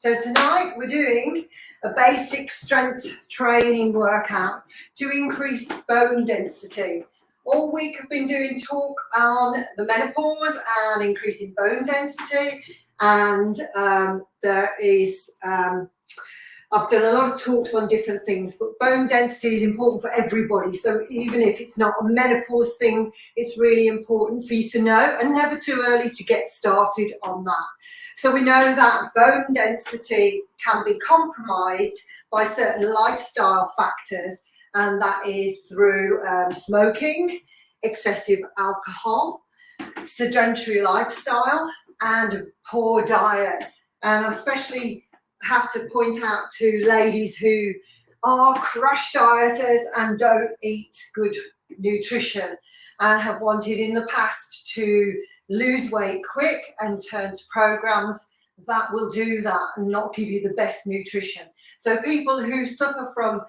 So tonight we're doing a basic strength training workout to increase bone density. All week I've been doing talk on the menopause and increasing bone density, and I've done a lot of talks on different things, but bone density is important for everybody. So even if it's not a menopause thing, it's really important for you to know, and never too early to get started on that. So we know that bone density can be compromised by certain lifestyle factors, and that is through smoking, excessive alcohol, sedentary lifestyle, and poor diet. And especially have to point out to ladies who are crash dieters and don't eat good nutrition and have wanted in the past to lose weight quick and turn to programs that will do that and not give you the best nutrition. So people who suffer from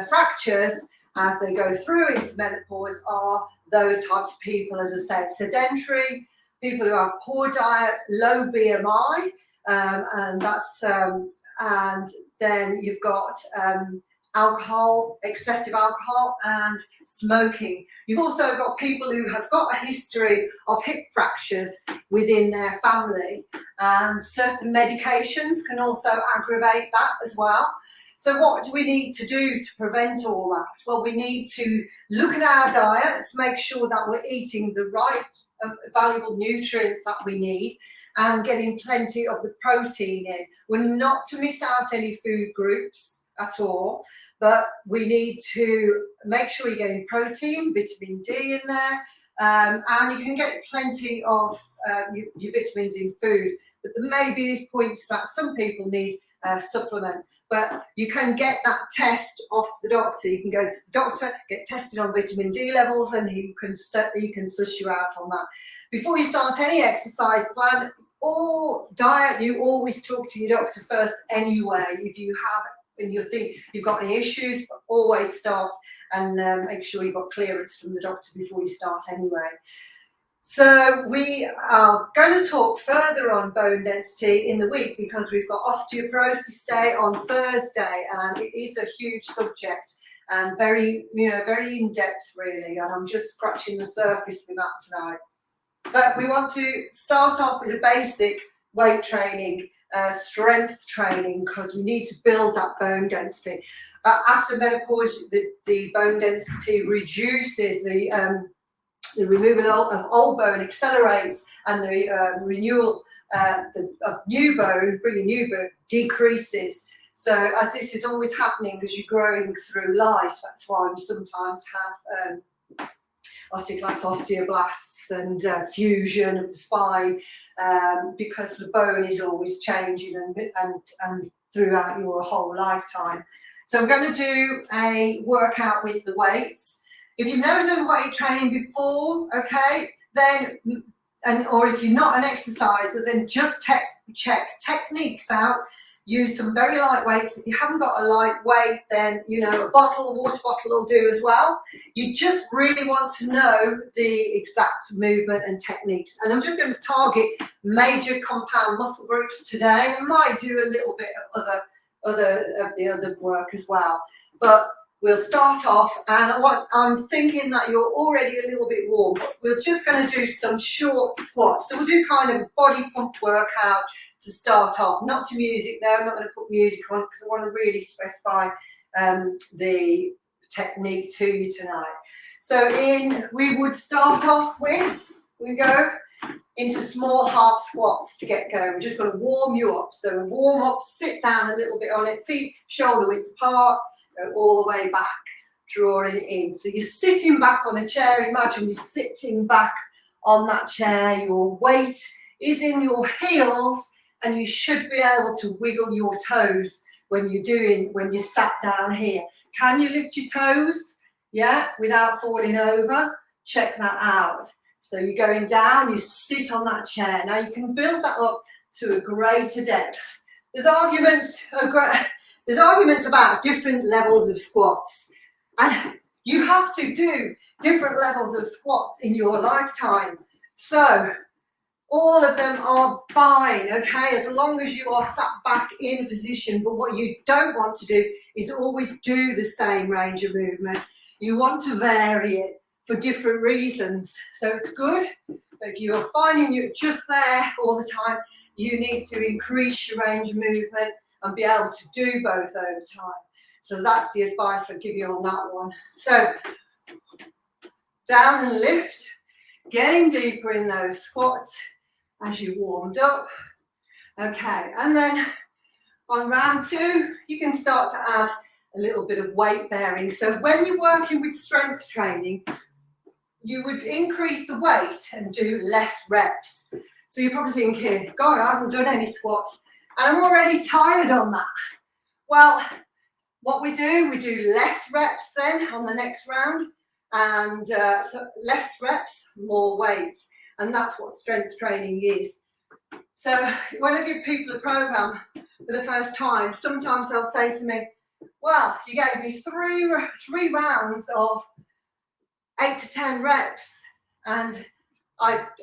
fractures as they go through into menopause are those types of people, as I said, sedentary, people who have poor diet, low BMI, and then you've got alcohol, excessive alcohol, and smoking. You've also got people who have got a history of hip fractures within their family, and certain medications can also aggravate that as well. So what do we need to do to prevent all that? Well, we need to look at our diets, make sure that we're eating the right valuable nutrients that we need, and getting plenty of the protein in. We're not to miss out any food groups at all, but we need to make sure you're getting protein, vitamin D in there, and you can get plenty of your vitamins in food. But there may be points that some people need supplement, but you can get that test off the doctor. You can go to the doctor, get tested on vitamin D levels, and he can suss you out on that. Before you start any exercise plan or diet, you always talk to your doctor first anyway. If you have and you think you've got any issues, always start and make sure you've got clearance from the doctor before you start anyway. So we are going to talk further on bone density in the week because we've got osteoporosis day on Thursday, and it is a huge subject and very in depth really, and I'm just scratching the surface with that tonight. But we want to start off with a basic weight training, strength training, because we need to build that bone density. After menopause, the bone density reduces, the removal of old bone accelerates, and the renewal of new bone, bringing new bone, decreases. So as this is always happening as you're growing through life, that's why we sometimes have osteoblasts and fusion of the spine, because the bone is always changing and throughout your whole lifetime. So I'm going to do a workout with the weights. If you've never done weight training before, okay, then, or if you're not an exerciser, then just check techniques out. Use some very light weights. If you haven't got a light weight, then, a water bottle will do as well. You just really want to know the exact movement and techniques. And I'm just going to target major compound muscle groups today. I might do a little bit of the other work as well. But we'll start off, and I'm thinking that you're already a little bit warm, but we're just going to do some short squats. So we'll do kind of a body pump workout to start off. Not to music though, I'm not going to put music on because I want to really specify the technique to you tonight. So we would start off with, we go into small half squats to get going. We're just going to warm you up. So warm up, sit down a little bit on it, feet shoulder width apart, go all the way back, drawing it in. So you're sitting back on a chair. Imagine you're sitting back on that chair. Your weight is in your heels, and you should be able to wiggle your toes when you're sat down here. Can you lift your toes? Yeah, without falling over. Check that out. So you're going down, you sit on that chair. Now you can build that up to a greater depth. There's arguments about different levels of squats, and you have to do different levels of squats in your lifetime. So All of them are fine, okay, as long as you are sat back in a position. But what you don't want to do is always do the same range of movement. You want to vary it for different reasons. So it's good, but if you're finding you're just there all the time, you need to increase your range of movement and be able to do both over time. So that's the advice I'll give you on that one. So down and lift, getting deeper in those squats as you warmed up. Okay, and then on round 2, you can start to add a little bit of weight bearing. So when you're working with strength training, you would increase the weight and do less reps. So you're probably thinking, God, I haven't done any squats and I'm already tired on that. Well, what we do less reps then on the next round, and so less reps, more weight. And that's what strength training is. So when I give people a program for the first time, sometimes they'll say to me, well, you gave me three rounds of 8 to 10 reps, and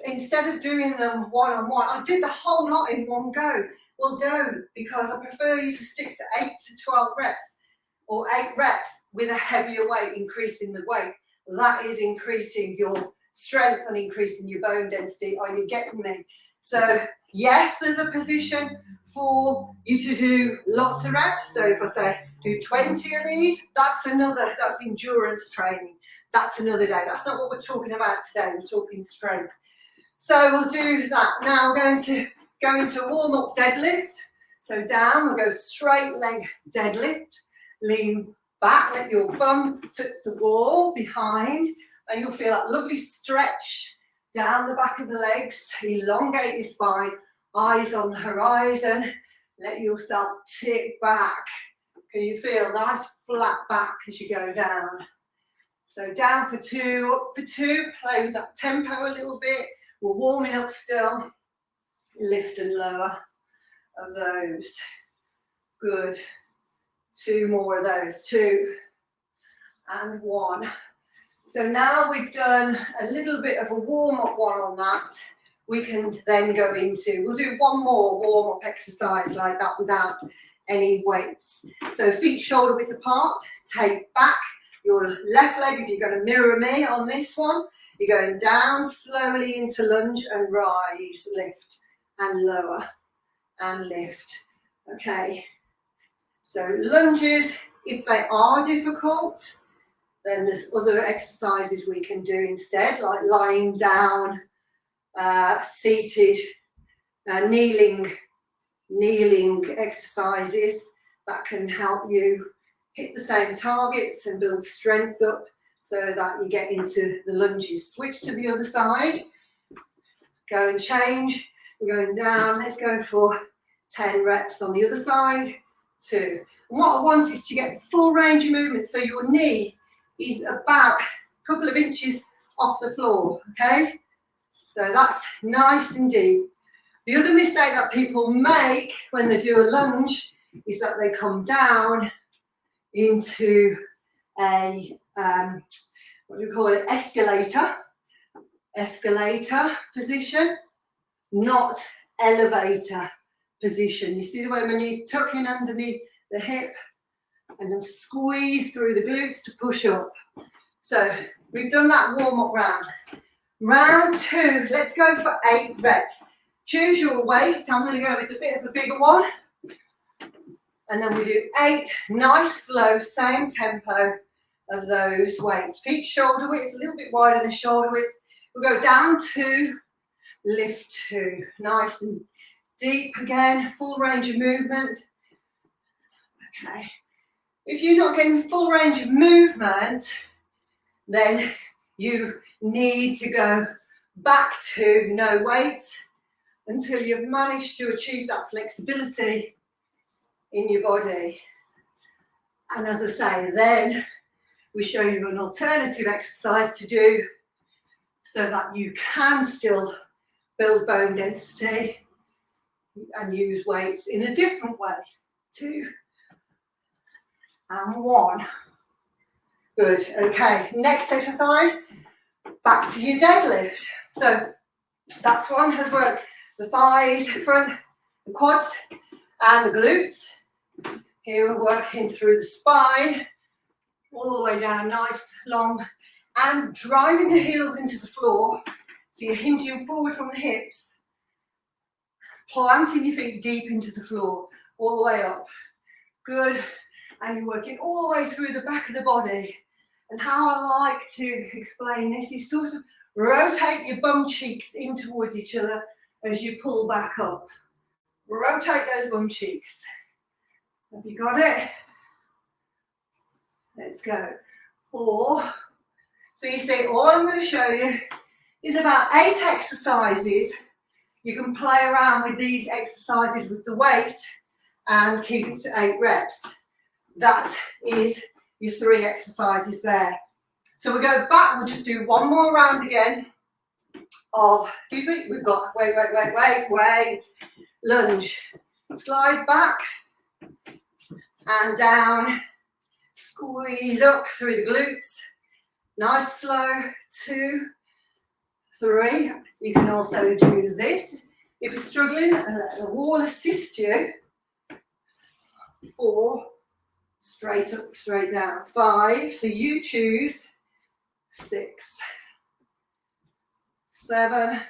instead of doing them one-on-one, I did the whole lot in one go. Well, don't, because I prefer you to stick to 8 to 12 reps or 8 reps with a heavier weight, increasing the weight. That is increasing your strength and increasing your bone density. Are you getting me? So yes, there's a position for you to do lots of reps. So if I say do 20 of these, that's endurance training. That's another day. That's not what we're talking about today. We're talking strength. So we'll do that. Now we're going to go into warm-up deadlift. So down, we'll go straight leg deadlift. Lean back, let your bum touch the wall behind, and you'll feel that lovely stretch down the back of the legs. Elongate your spine, eyes on the horizon. Let yourself tip back. Can you feel nice flat back as you go down? So down for 2, up for 2. Play with that tempo a little bit. We're warming up still. Lift and lower of those. Good. 2 more of those. 2 and 1. So now we've done a little bit of a warm-up one on that. We can then go into, we'll do one more warm-up exercise like that without any weights. So feet shoulder width apart, take back your left leg. If you're going to mirror me on this one, you're going down slowly into lunge and rise, lift and lower and lift. Okay, so lunges, if they are difficult, then there's other exercises we can do instead, like lying down, seated, kneeling exercises that can help you hit the same targets and build strength up so that you get into the lunges. Switch to the other side, go and change. We're going down. Let's go for 10 reps on the other side. 2. And what I want is to get full range of movement, so your knee is about a couple of inches off the floor, okay? So that's nice and deep. The other mistake that people make when they do a lunge is that they come down into a, what do you call it, escalator position, not elevator position. You see the way my knees tuck in underneath the hip and then squeeze through the glutes to push up. So we've done that warm-up round. Round 2, let's go for 8 reps. Choose your weight. I'm going to go with a bit of a bigger one. And then we do 8, nice, slow, same tempo of those weights. Feet shoulder width, a little bit wider than shoulder width. We'll go down 2, lift 2. Nice and deep again, full range of movement. Okay. If you're not getting full range of movement, then you need to go back to no weight until you've managed to achieve that flexibility in your body. And as I say, then we show you an alternative exercise to do so that you can still build bone density and use weights in a different way. 2 and 1. Good. Okay, next exercise, back to your deadlift. So That one has worked the thighs, front, the quads, and the glutes. Here we're working through the spine, all the way down, nice, long, and driving the heels into the floor. So you're hinging forward from the hips, planting your feet deep into the floor, all the way up. Good. And you're working all the way through the back of the body. And how I like to explain this is sort of rotate your bum cheeks in towards each other as you pull back up. Rotate those bum cheeks. Have you got it? Let's go. 4. So you see, all I'm going to show you is about 8 exercises. You can play around with these exercises with the weight and keep it to 8 reps. That is your 3 exercises there. So we go back, we'll just do one more round again of, we've got, wait, lunge. Slide back and down, squeeze up through the glutes. Nice, slow, 2, 3. You can also do this. If you're struggling, let the wall assist you. 4, straight up, straight down. 5, so you choose. 6, 7,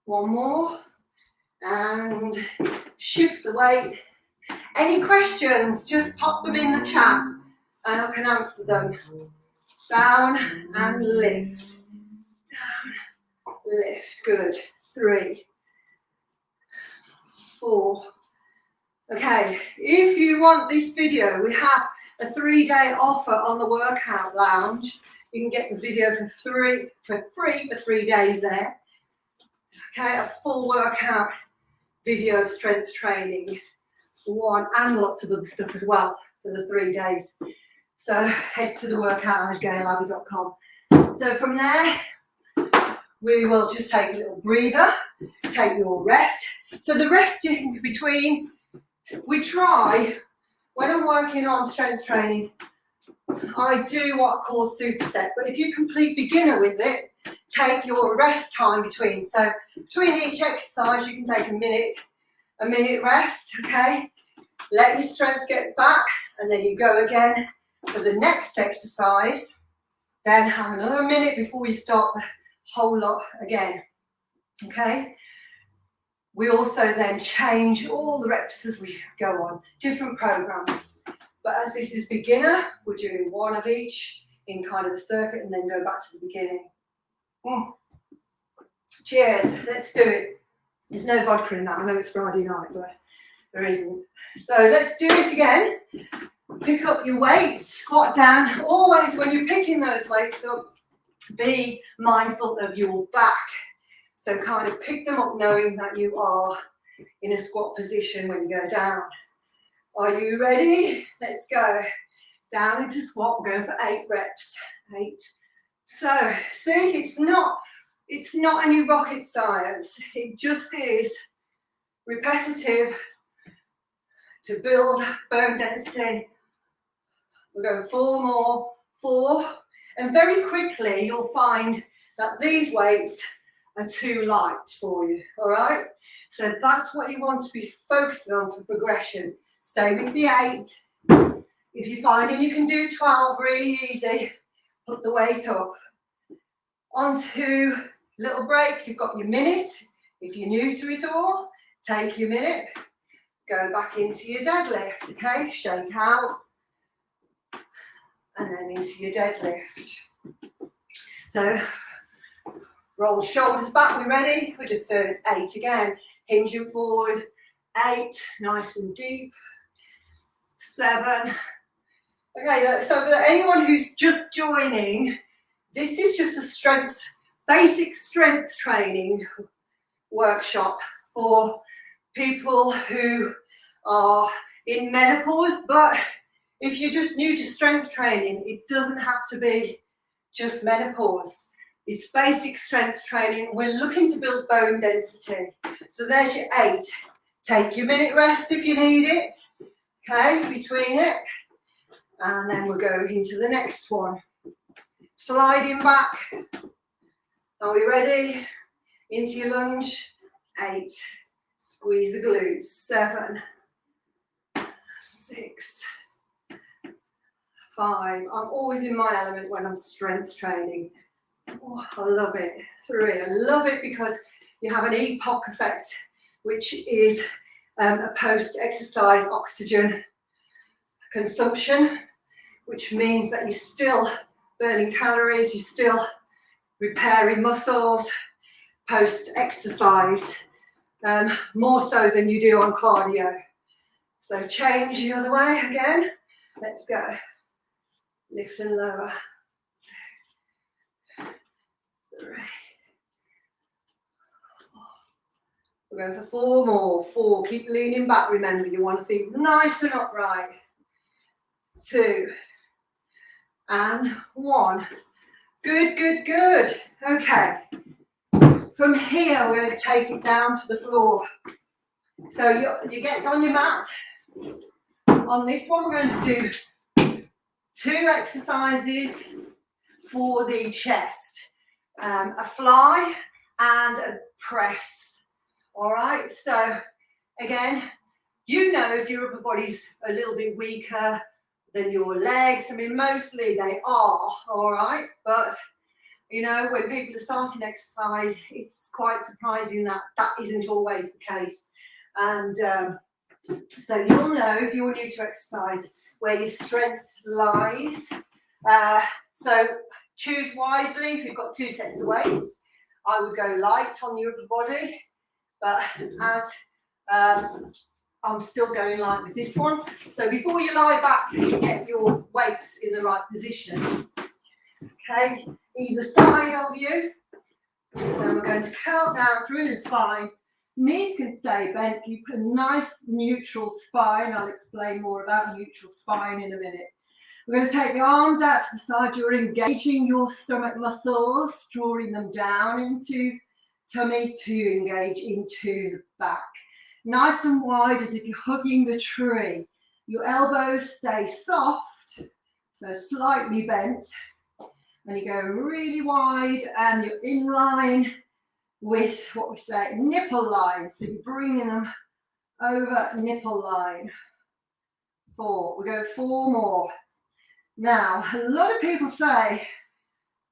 one more, and shift the weight. Any questions, just pop them in the chat and I can answer them. Down and lift. Down, lift. Good. 3, 4. Okay, if you want this video, we have a 3-day offer on the Workout Lounge. You can get the video for free for 3 days there. Okay, a full workout video of strength training, one, and lots of other stuff as well for the 3 days. So head to the workout.gailabby.com. So from there, we will just take a little breather, take your rest. So the resting between, we try, when I'm working on strength training, I do what I call Superset, but if you complete beginner with it, take your rest time between. So between each exercise, you can take a minute rest, okay? Let your strength get back, and then you go again for the next exercise. Then have another minute before you start the whole lot again, okay? We also then change all the reps as we go on, different programs. But as this is beginner, we're doing one of each in kind of a circuit and then go back to the beginning. Cheers, let's do it. There's no vodka in that, I know it's Friday night, but there isn't. So let's do it again. Pick up your weights, squat down. Always when you're picking those weights up, be mindful of your back. So kind of pick them up knowing that you are in a squat position when you go down. Are you ready? Let's go. Down into squat, we're going for 8 reps. 8. So, see, it's not any rocket science. It just is repetitive to build bone density. We're going 4 more, 4. And very quickly, you'll find that these weights are too light for you, all right? So that's what you want to be focusing on for progression. Stay with the 8. If you're finding you can do 12 really easy, put the weight up. On to little break, you've got your minute. If you're new to it all, take your minute. Go back into your deadlift, okay? Shake out. And then into your deadlift. So, roll shoulders back, we ready? We're just doing 8 again. Hinging forward, 8, nice and deep. 7. Okay, so for anyone who's just joining, this is just a basic strength training workshop for people who are in menopause, but if you're just new to strength training, it doesn't have to be just menopause. It's basic strength training. We're looking to build bone density. So there's your 8. Take your minute rest if you need it, okay, between it. And then we'll go into the next one. Sliding back. Are we ready? Into your lunge. 8. Squeeze the glutes. 7. 6. 5. I'm always in my element when I'm strength training. Oh, I love it. 3. I love it because you have an EPOC effect, which is a post-exercise oxygen consumption, which means that you're still burning calories, you're still repairing muscles post-exercise, more so than you do on cardio. So change the other way again. Let's go. Lift and lower. 2, 3. We're going for 4 more. 4. Keep leaning back. Remember, you want to be nice and upright. 2 and 1. Good, good, good. Okay. From here, we're going to take it down to the floor. So you get on your mat. On this one, we're going to do 2 exercises for the chest. A fly and a press. All right, so again, you know if your upper body's a little bit weaker than your legs. I mean, mostly they are, all right, but you know, when people are starting exercise, it's quite surprising that that isn't always the case. And so you'll know if you're new to exercise where your strength lies. So choose wisely. If you've got 2 sets of weights, I would go light on your upper body. But as I'm still going light with this one. So before you lie back, you get your weights in the right position. Okay, either side of you. Then we're going to curl down through the spine. Knees can stay bent. Keep a nice neutral spine. I'll explain more about neutral spine in a minute. We're going to take the arms out to the side. You're engaging your stomach muscles, drawing them down into tummy to engage into the back. Nice and wide as if you're hugging the tree. Your elbows stay soft, so slightly bent. And you go really wide and you're in line with what we say nipple line. So you're bringing them over nipple line. 4. We go 4 more. Now, a lot of people say,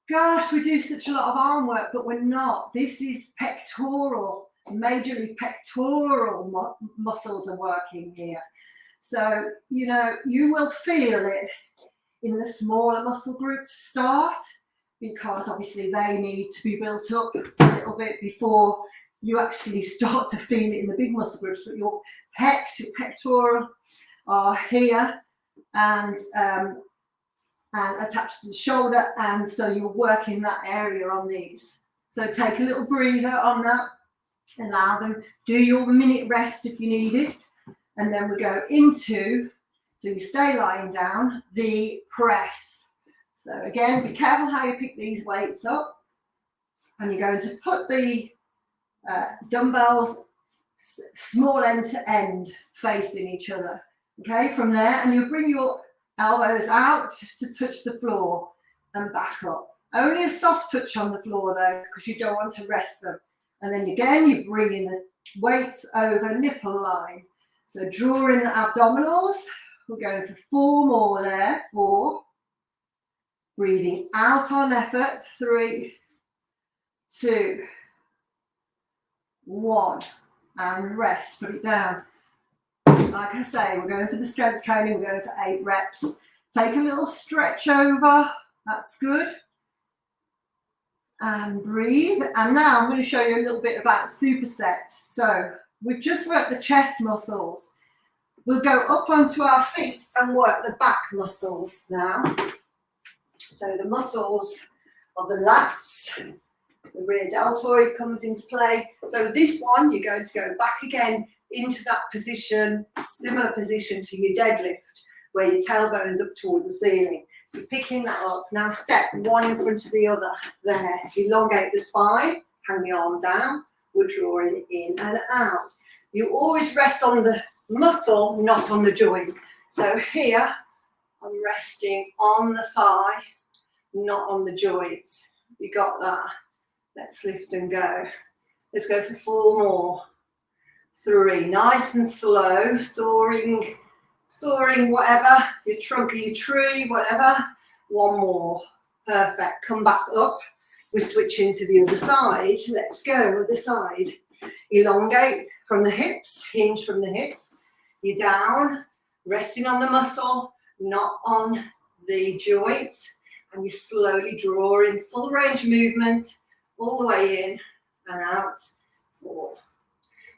gosh, we do such a lot of arm work, but we're not. This is pectoral, majorly pectoral muscles are working here. So, you know, you will feel it in the smaller muscle groups start, because obviously they need to be built up a little bit before you actually start to feel it in the big muscle groups. But your pecs, your pectoral are here and attached to the shoulder, and so you're working that area on these. So take a little breather on that, allow them, do your minute rest if you need it, and then we go into, so you stay lying down, the press. So again, be careful how you pick these weights up, and you're going to put the dumbbells small end to end facing each other. Okay, from there, and you'll bring your elbows out to touch the floor and back up. Only a soft touch on the floor though, because you don't want to rest them. And then again, you bring in the weights over nipple line. So draw in the abdominals. We're going for 4 more there. 4. Breathing out on effort. 3, 2, 1. And rest. Put it down. Like I say, we're going for the strength training. We're going for 8 reps. Take a little stretch over. That's good. And breathe. And now I'm going to show you a little bit about superset. So we've just worked the chest muscles. We'll go up onto our feet and work the back muscles now. So the muscles of the lats, the rear deltoid comes into play. So this one, you're going to go back again into that position, similar position to your deadlift, where your tailbone's up towards the ceiling. You're picking that up. Now step one in front of the other. There. Elongate the spine, hang the arm down. We're drawing in and out. You always rest on the muscle, not on the joint. So here, I'm resting on the thigh, not on the joint. You got that? Let's lift and go. Let's go for 4 more. 3, nice and slow, soaring, whatever, your trunk of your tree, whatever. 1 more, perfect. Come back up. We're switching to the other side. Let's go, other side. Elongate from the hips, hinge from the hips. You're down, resting on the muscle, not on the joint. And you slowly draw in full range of movement, all the way in and out. 4.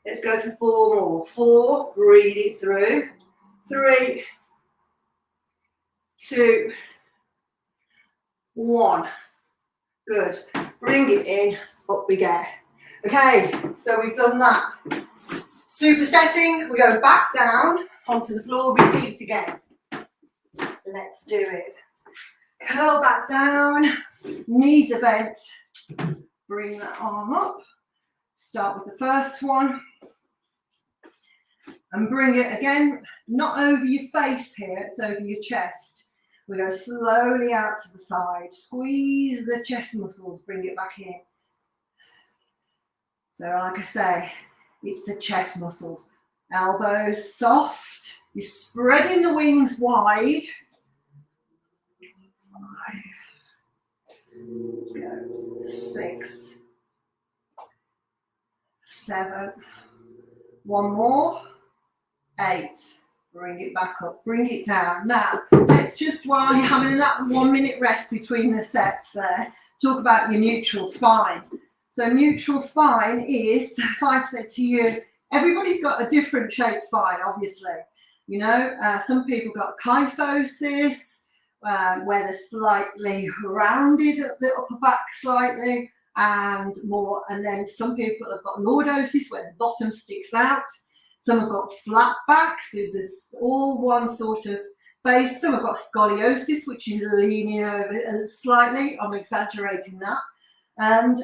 Let's go for 4 more. 4, breathe it through. 3, 2, 1. Good. Bring it in, up we go. Okay, so we've done that. Supersetting, we go back down onto the floor, repeat again. Let's do it. Curl back down, knees are bent. Bring that arm up. Start with the first one. And bring it again, not over your face here, it's over your chest. We go slowly out to the side. Squeeze the chest muscles, bring it back in. So like I say, it's the chest muscles. Elbows soft. You're spreading the wings wide. 5. Let's go. 6. 7. 1 more. 8. Bring it back up, bring it down. Now, let's just, while you're having that 1 minute rest between the sets there, talk about your neutral spine. So neutral spine is, if I said to you, everybody's got a different shaped spine, obviously. You know, some people got kyphosis, where they're slightly rounded at the upper back slightly, and then some people have got lordosis, where the bottom sticks out. Some have got flat backs, so there's all one sort of base. Some have got scoliosis, which is leaning over slightly. I'm exaggerating that. And,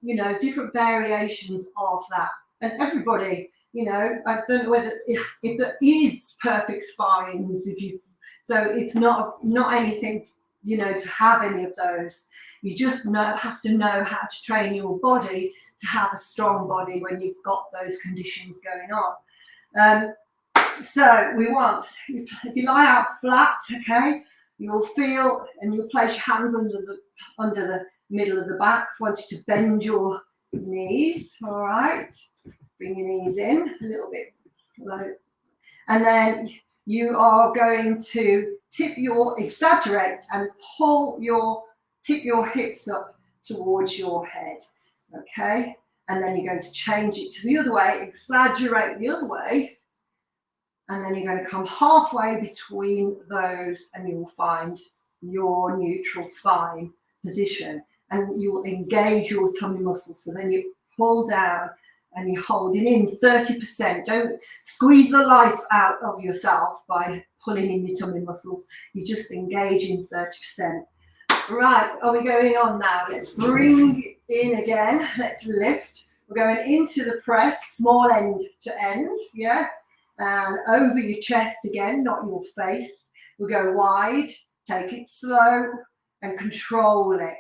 you know, different variations of that. And everybody, you know, I don't know whether, if there is perfect spines, so it's not anything, you know, to have any of those. You just have to know how to train your body to have a strong body when you've got those conditions going on. So we want, if you lie out flat, okay, you'll feel, and you'll place your hands under the middle of the back. I want you to bend your knees, all right? Bring your knees in a little bit low. And then you are going to exaggerate and tip your hips up towards your head, okay? And then you're going to change it to the other way, exaggerate the other way, and then you're going to come halfway between those and you'll find your neutral spine position, and you'll engage your tummy muscles. So then you pull down and you're holding in 30%. Don't squeeze the life out of yourself by pulling in your tummy muscles. You're just engaging 30%. Right, are we going on now? Let's bring in again. Let's lift. We're going into the press, small end to end, yeah? And over your chest again, not your face. We'll go wide, take it slow, and control it.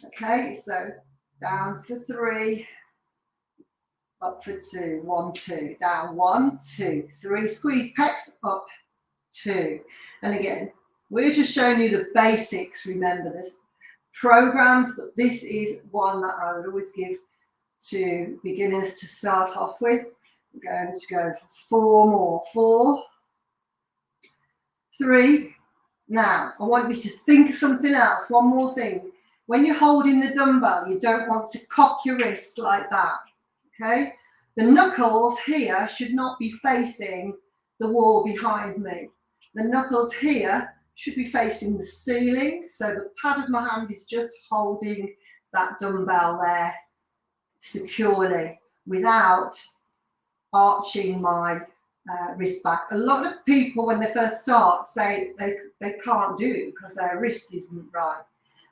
Okay, so down for 3, up for 2, 1, 2, down 1, 2, 3, squeeze pecs, up 2. And again, we're just showing you the basics. Remember, there's programs, but this is one that I would always give to beginners to start off with. We're going to go for 4 more. 4, 3. Now, I want you to think of something else. One more thing. When you're holding the dumbbell, you don't want to cock your wrist like that, okay? The knuckles here should not be facing the wall behind me. The knuckles here should be facing the ceiling, so the pad of my hand is just holding that dumbbell there securely without arching my wrist back. A lot of people, when they first start, say they can't do it because their wrist isn't right.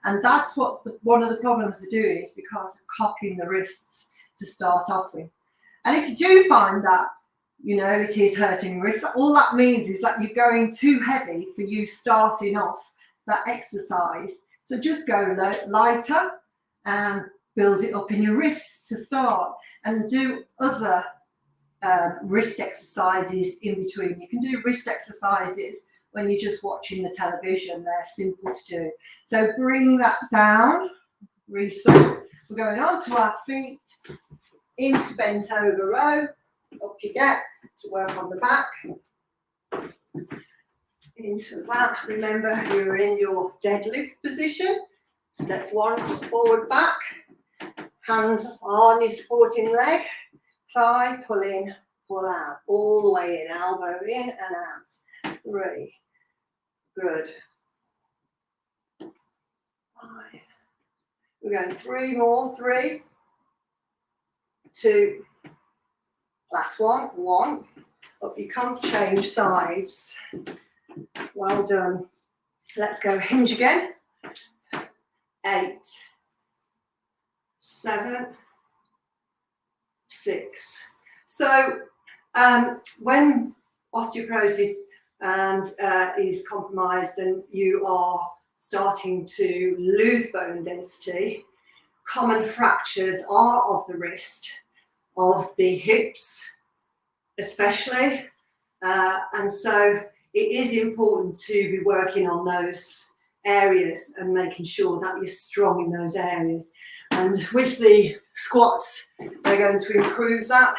And that's what one of the problems they're doing, is because they're cocking the wrists to start off with. And if you do find that, you know, it is hurting your wrists, all that means is that you're going too heavy for you starting off that exercise. So just go lighter and build it up in your wrists to start, and do other wrist exercises in between. You can do wrist exercises when you're just watching the television. They're simple to do. So bring that down, reset. We're going onto our feet, into bent over row, up you get to work on the back, into that. Remember, you're in your deadlift position. Step one, forward, back, hand on your supporting leg, thigh, pull in, pull out, all the way in, elbow in and out. 3, good. 5, we're going 3 more, 3, 2, last one, 1, up you come, change sides. Well done. Let's go hinge again. 8, 7, 6. So when osteoporosis is compromised and you are starting to lose bone density, common fractures are of the wrist, of the hips especially, and so it is important to be working on those areas and making sure that you're strong in those areas. And with the squats, they're going to improve that,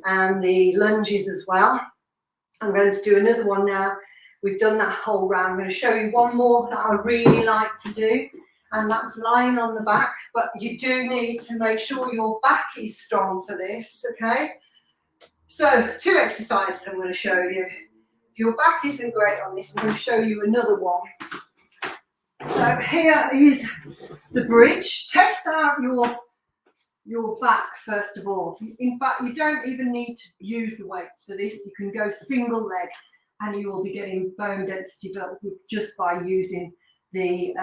and the lunges as well. I'm going to do another one now. We've done that whole round. I'm going to show you one more that I really like to do, and that's lying on the back. But you do need to make sure your back is strong for this, okay? So 2 exercises I'm going to show you. If your back isn't great on this, I'm going to show you another one. So here is the bridge. Test out your back first of all. In fact, you don't even need to use the weights for this. You can go single leg and you will be getting bone density built just by using the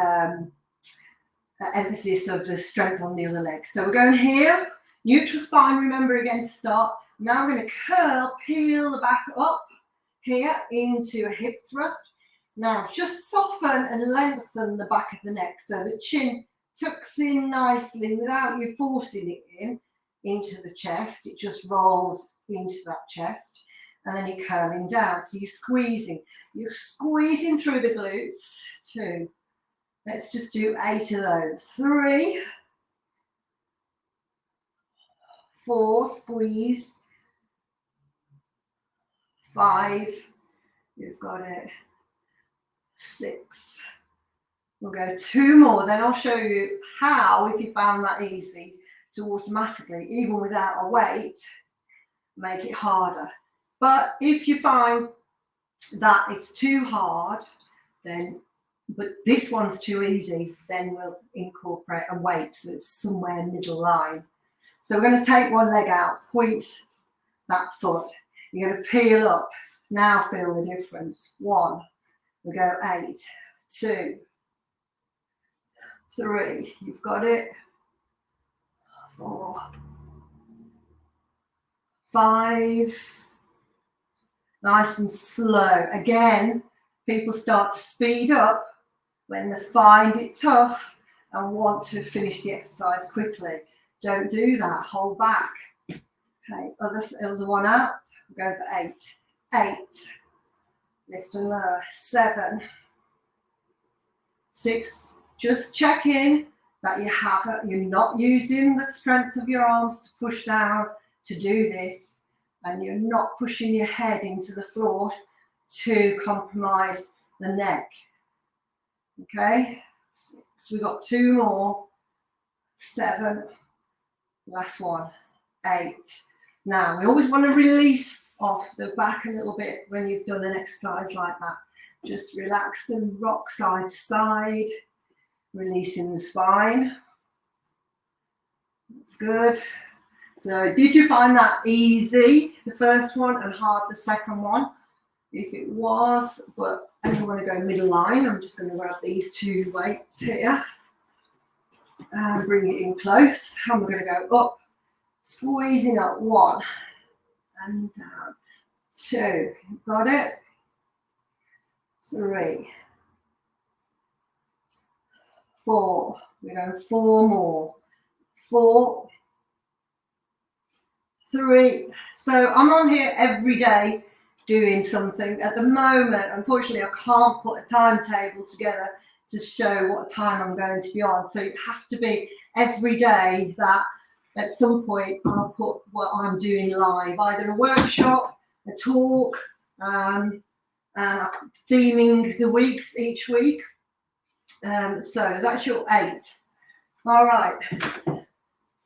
emphasis of the strength on the other leg. So we're going here, neutral spine, remember again to start. Now I'm going to curl, peel the back up here into a hip thrust. Now just soften and lengthen the back of the neck so the chin tucks in nicely without you forcing it in into the chest. It just rolls into that chest, and then you're curling down. So you're squeezing through the glutes. 2. Let's just do 8 of those. 3, 4, squeeze. 5, you've got it. 6. We'll go 2 more, then I'll show you how, if you found that easy, to automatically, even without a weight, make it harder. But if you find that it's too hard, then, but this one's too easy, then we'll incorporate a weight, so it's somewhere middle line. So we're going to take one leg out, point that foot. You're going to peel up. Now feel the difference. 1, we go 8, 2, 3, you've got it. 4, 5, nice and slow. Again, people start to speed up when they find it tough and want to finish the exercise quickly. Don't do that, hold back. Okay, other one out, go for 8, 8, lift and lower, 7, 6, just check in that you're not using the strength of your arms to push down to do this, and you're not pushing your head into the floor to compromise the neck. Okay, 6, we've got 2 more, 7, last one, 8. Now we always want to release off the back a little bit when you've done an exercise like that. Just relax and rock side to side, releasing the spine. That's good. So did you find that easy, the first one, and hard the second one? If it was, but I don't want to go middle line, I'm just going to grab these 2 weights here and bring it in close, and we're going to go up, squeezing up, 1 and down, 2, got it, 3, 4, we're going 4 more, 4, 3. So I'm on here every day doing something. At the moment, unfortunately, I can't put a timetable together to show what time I'm going to be on. So it has to be every day that at some point I'll put what I'm doing live, either a workshop, a talk, theming the weeks each week. So that's your 8. All right.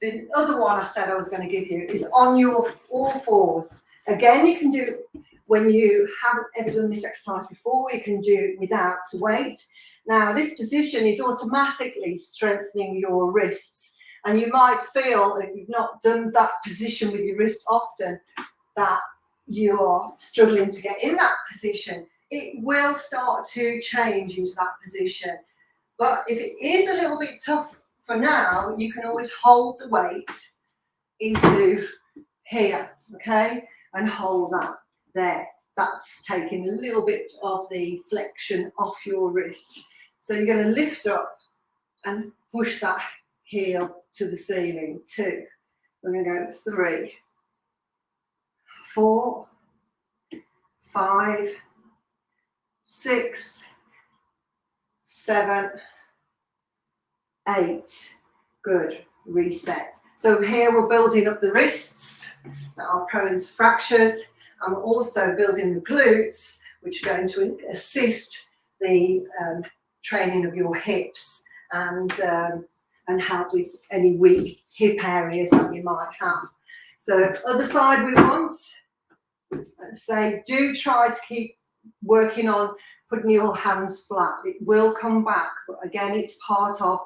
The other one I said I was going to give you is on your all fours. Again, you can do it when you haven't ever done this exercise before. You can do it without weight. Now, this position is automatically strengthening your wrists. And you might feel, if you've not done that position with your wrists often, that you are struggling to get in that position. It will start to change into that position. But if it is a little bit tough for now, you can always hold the weight into here, okay? And hold that there. That's taking a little bit of the flexion off your wrist. So you're going to lift up and push that heel to the ceiling. 2. We're going to go 3, 4, 5, 6, 7, 8. Good. Reset. So here we're building up the wrists that are prone to fractures, and we're also building the glutes, which are going to assist the training of your hips and help with any weak hip areas that you might have. So other side we want, say, do try to keep working on putting your hands flat. It will come back, but again, it's part of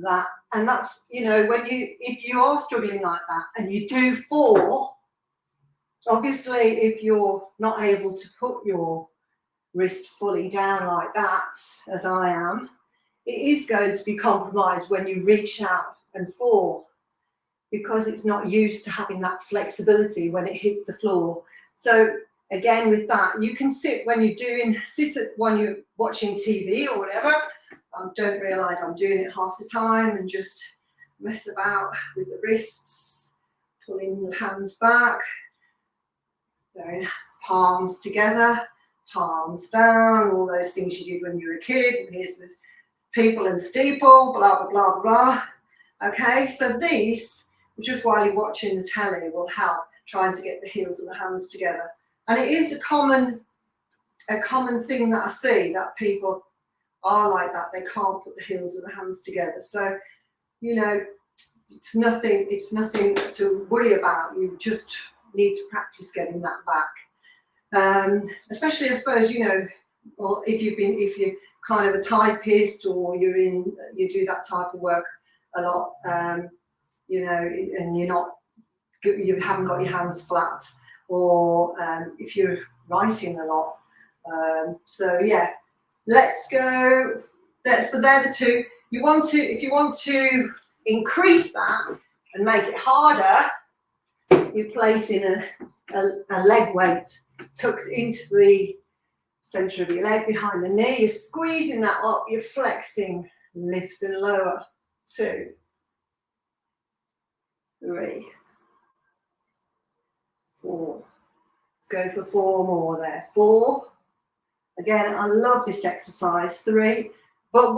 that. And that's, you know, when if you are struggling like that and you do fall, obviously if you're not able to put your wrist fully down like that, as I am, it is going to be compromised when you reach out and fall, because it's not used to having that flexibility when it hits the floor. So again, with that, you can sit when you're watching TV or whatever. Don't realise I'm doing it half the time and just mess about with the wrists, pulling the hands back, going palms together, palms down, all those things you did when you were a kid. Here's the people and steeple, blah, blah, blah, blah. Okay, so these, just while you're watching the telly, will help trying to get the heels and the hands together. And it is a common thing that I see, that people are like that. They can't put the heels and the hands together. So, you know, it's nothing to worry about. You just need to practice getting that back. Especially, I suppose, you know, or if you're kind of a typist, or you do that type of work a lot, you know, and you haven't got your hands flat, or if you're writing a lot. So yeah, let's go. So they're the 2. If you want to increase that and make it harder, you're placing a leg weight tucked into the center of your leg behind the knee. You're squeezing that up, you're flexing, lift and lower. 2, 3, 4. Let's go for 4 more there. 4. Again, I love this exercise. 3. But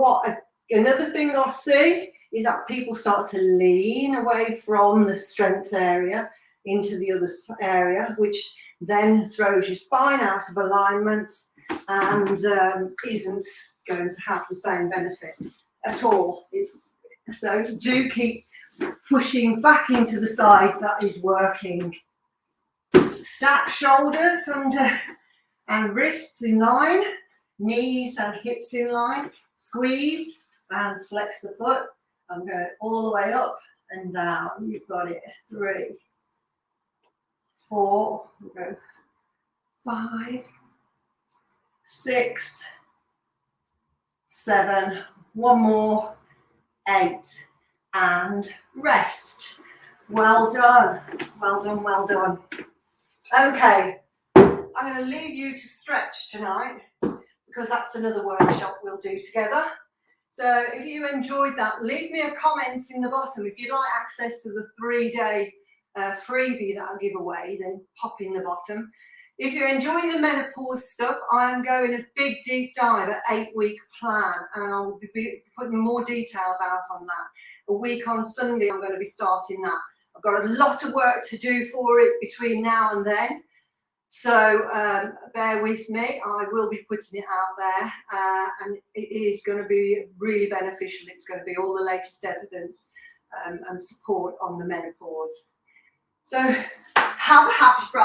another thing I'll see is that people start to lean away from the strength area into the other area, which then throws your spine out of alignment and isn't going to have the same benefit at all. So do keep pushing back into the side that is working. Stack shoulders and wrists in line, knees and hips in line. Squeeze and flex the foot. I'm going all the way up and down. You've got it. 3, 4, we'll go 5, 6, 7, one more, 8, and rest. Well done, well done, well done. Okay, I'm going to leave you to stretch tonight, because that's another workshop we'll do together. So if you enjoyed that, leave me a comment in the bottom. If you'd like access to the 3-day freebie that I'll give away, then pop in the bottom. If you're enjoying the menopause stuff, I'm going a big deep dive at 8-week plan, and I'll be putting more details out on that. A week on Sunday, I'm going to be starting that. I've got a lot of work to do for it between now and then. So bear with me, I will be putting it out there, and it is going to be really beneficial. It's going to be all the latest evidence and support on the menopause. So have a happy Friday.